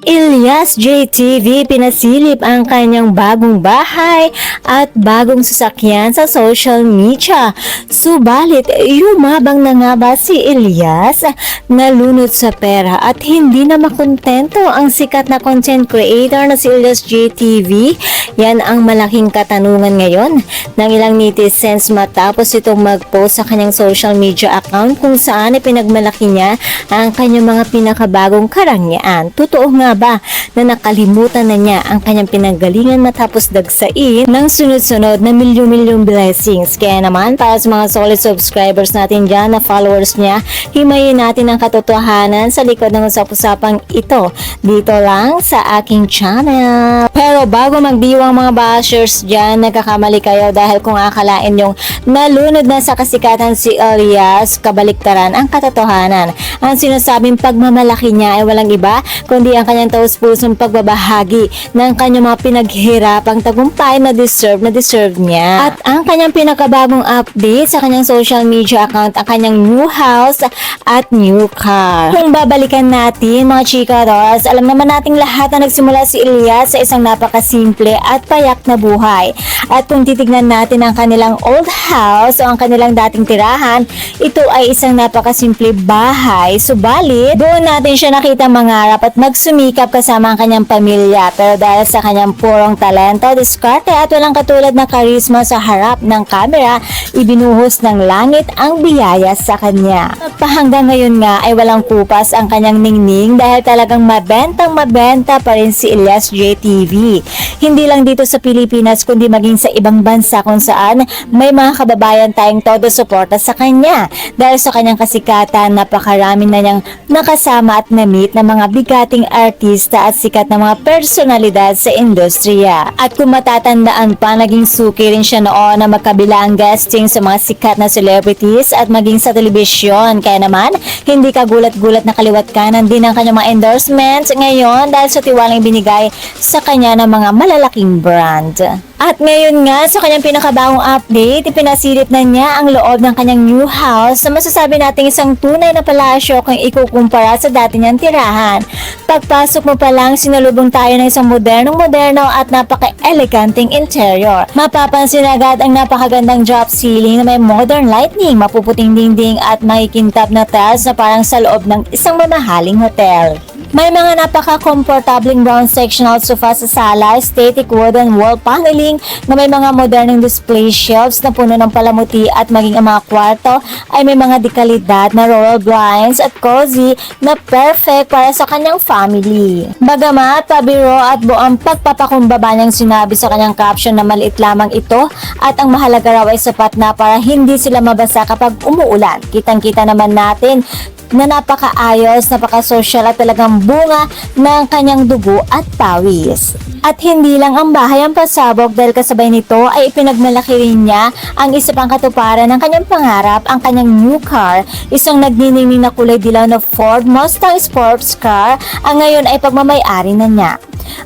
Elias JTV pinasilip ang kanyang bagong bahay at bagong sasakyan sa social media. Subalit, yumabang na nga ba si Elias? Nalunod sa pera at hindi na makontento ang sikat na content creator na si Elias JTV? Yan ang malaking katanungan ngayon ng ilang netizens matapos itong mag-post sa kanyang social media account kung saan ipinagmalaki niya ang kanyang mga pinakabagong karangyaan. Totoo nga ba na nakalimutan na niya ang kanyang pinanggalingan matapos dagsain ng sunod-sunod na milyon-milyong blessings? Kaya naman, para sa mga solid subscribers natin dyan na followers niya, himayin natin ang katotohanan sa likod ng usap-usapang ito dito lang sa aking channel. Pero bago magdiwang mga bashers dyan, nagkakamali kayo dahil kung akalain yung nalunod na sa kasikatan si Elias, kabaliktaran ang katotohanan. Ang sinasabing pagmamalaki niya ay walang iba kundi ang kanyang taus-pusong pagbabahagi ng kanyang mga pinaghirapang tagumpay na deserve niya. At ang kanyang pinakabagong update sa kanyang social media account, ang kanyang new house at new car. Kung babalikan natin mga chikaros, alam naman nating lahat na nagsimula si Elias sa isang napakasimple at payak na buhay. At kung titignan natin ang kanilang old house o ang kanilang dating tirahan, ito ay isang napakasimple bahay. Subalit, doon natin siya nakita mangarap at magsumikap kasama ang kanyang pamilya. Pero dahil sa kanyang purong talento, diskarte at walang katulad na karisma sa harap ng kamera, ibinuhos ng langit ang biyaya sa kanya. Hanggang ngayon nga ay walang kupas ang kanyang ningning dahil talagang mabenta pa rin si Elias JTV. Hindi lang dito sa Pilipinas kundi maging sa ibang bansa kung saan may mga kababayan tayong todo suporta sa kanya. Dahil sa kanyang kasikatan, napakarami na niyang nakasama at na-meet na mga bigating artista at sikat na mga personalidad sa industriya. At kung matatandaan pa, naging suki rin siya noon na magkabila ang guesting sa mga sikat na celebrities at maging sa telebisyon. Kaya naman, hindi ka gulat-gulat na kaliwat kanan din ang kanyang mga endorsements ngayon dahil sa tiwalang binigay sa kanya ng mga malalaking brand. At ngayon nga, sa kanyang pinakabagong update, ipinasilip na niya ang loob ng kanyang new house na masasabi natin isang tunay na palasyo kung ikukumpara sa dati niyang tirahan. Pagpasok mo pa lang, sinalubong tayo ng isang modernong-moderno at napaka-eleganteng interior. Mapapansin agad ang napakagandang drop ceiling na may modern lighting, mapuputing dingding at makikintab na tiles na parang sa loob ng isang mamahaling hotel. May mga napaka-komportabling brown sectional sofa sa sala, static wooden wall paneling na may mga modernong display shelves na puno ng palamuti at maging ang mga kwarto ay may mga dekalidad na royal blinds at cozy na perfect para sa kanyang family. Bagamat pabiro at buong pagpapakumbaba niyang sinabi sa kanyang caption na maliit lamang ito at ang mahalaga raw ay sapat na para hindi sila mabasa kapag umuulan. Kitang-kita naman natin na napakaayos, napaka-social at talagang bunga ng kanyang dugo at pawis. At hindi lang ang bahay ang pasabog dahil kasabay nito ay ipinagmalaki rin niya ang isa pang katuparan ng kanyang pangarap, ang kanyang new car, isang nagniningning na kulay dilaw na Ford Mustang sports car, ang ngayon ay pagmamay-ari na niya.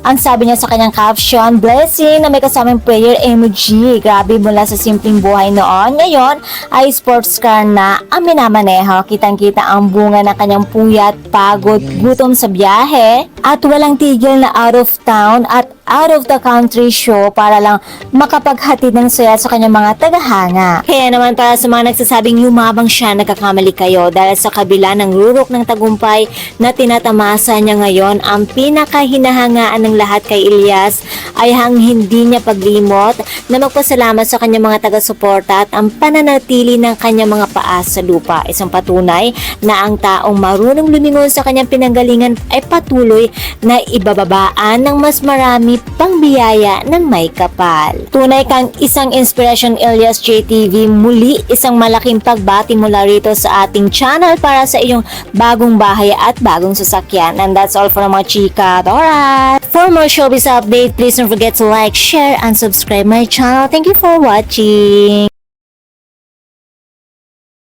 Ang sabi niya sa kanyang caption, blessing na may kasamang prayer emoji. Grabe, mula sa simpleng buhay noon, ngayon ay sports car na ang minamaneho. Kitang-kita ang bunga ng kanyang puyat, pagod, gutom sa biyahe at walang tigil na out of town at out of the country show para lang makapaghatid ng saya sa kanyang mga tagahanga. Kaya naman, para sa mga nagsasabing yumabang siya, nagkakamali kayo dahil sa kabila ng rurok ng tagumpay na tinatamasa niya ngayon, ang pinakahinahangaan ng lahat kay Elias ay ang hindi niya paglimot na magpasalamat sa kanyang mga taga-suporta at ang pananatili ng kanyang mga paa sa lupa. Isang patunay na ang taong marunong lumingon sa kanyang pinanggalingan ay patuloy na ibababaan ng mas marami pang biyaya ng may kapal. Tunay kang isang inspiration, Elias JTV. Muli, isang malaking pagbati mula rito sa ating channel para sa iyong bagong bahay at bagong sasakyan. And that's all for mga chika. Alright! For more showbiz update, please don't forget to like, share, and subscribe my channel. Thank you for watching!